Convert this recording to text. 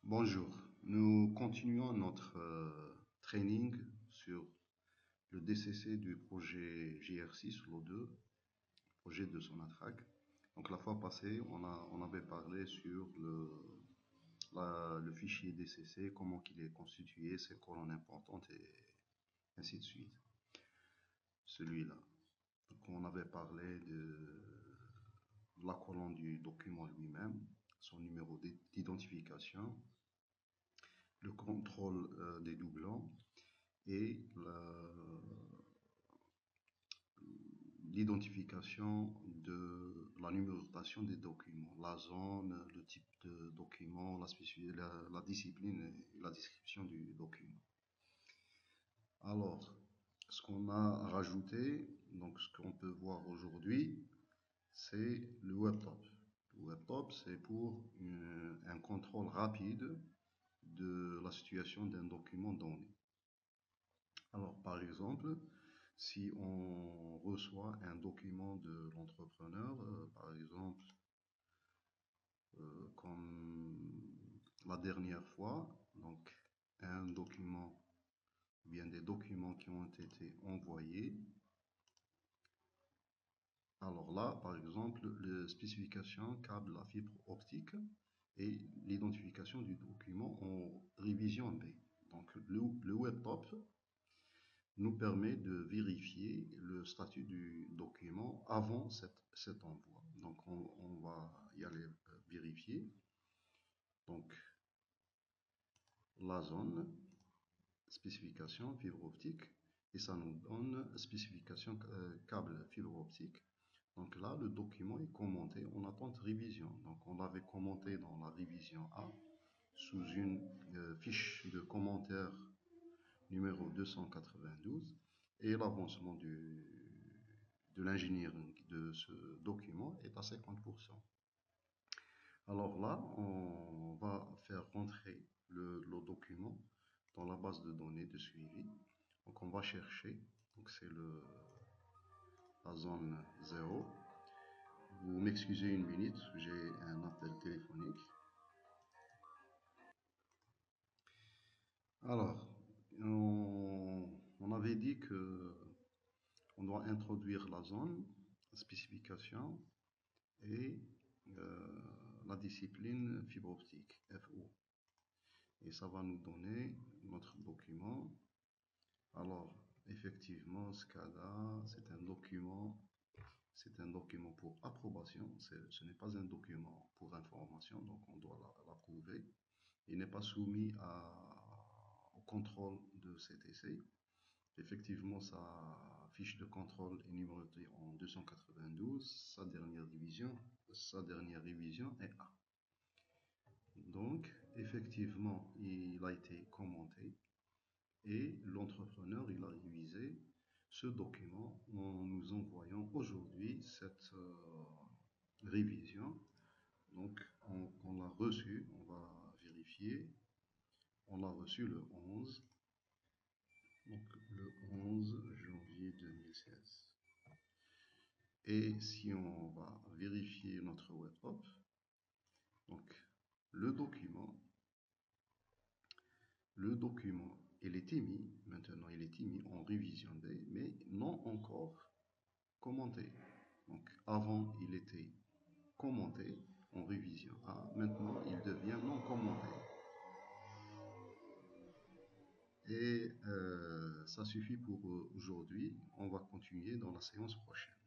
Bonjour, nous continuons notre training sur le DCC du projet JR6 LO2, projet de Sonatrach. Donc la fois passée, on avait parlé sur le fichier DCC, comment il est constitué, ses colonnes importantes et ainsi de suite. Celui-là. Donc on avait parlé de la colonne du document lui-même, son numéro d'identification, le contrôle des doublons et l'identification de la numérotation des documents, la zone, le type de document, la discipline et la description du document. Alors, ce qu'on a rajouté, donc ce qu'on peut voir aujourd'hui, c'est le WebTop. Le WebTop, c'est pour un contrôle rapide de la situation d'un document donné. Alors, par exemple, si on reçoit un document de l'entrepreneur, par exemple, comme la dernière fois, donc un document, ou bien des documents qui ont été envoyés. Alors là, par exemple, les spécifications câble à fibre optique et l'identification du document en révision B. Donc le WebTop nous permet de vérifier le statut du document avant cet envoi. Donc on va y aller vérifier. Donc la zone, spécification fibre optique, et ça nous donne spécification câble fibre optique. Donc là, le document est commenté en attente de révision. Donc on l'avait commenté dans la révision A sous une fiche de commentaire numéro 292 et l'avancement de l'ingénierie de ce document est à 50%. Alors là, on va faire rentrer le document dans la base de données de suivi. Donc on va chercher, donc c'est la zone 0. Vous m'excusez une minute, j'ai un appel téléphonique. Alors, on avait dit que on doit introduire la zone, la spécification et la discipline fibre optique, FO. Et ça va nous donner notre document. Alors, effectivement, SCADA, c'est un document pour approbation, ce n'est pas un document pour information, donc on doit l'approuver. Il n'est pas soumis au contrôle de CTC. Effectivement, sa fiche de contrôle est numérotée en 292, sa dernière révision est A. Donc, effectivement, il a été commenté et l'entrepreneur, il a révisé ce document en nous envoyant aujourd'hui cette révision. Donc, on l'a reçu, on va vérifier. On l'a reçu le 11, donc le 11 janvier 2016. Et si on va vérifier notre WebTop, donc le document, il est émis, maintenant il est émis en révision D, mais non encore commenté. Donc avant il était commenté en révision A, maintenant il devient non commenté. Et ça suffit pour aujourd'hui, on va continuer dans la séance prochaine.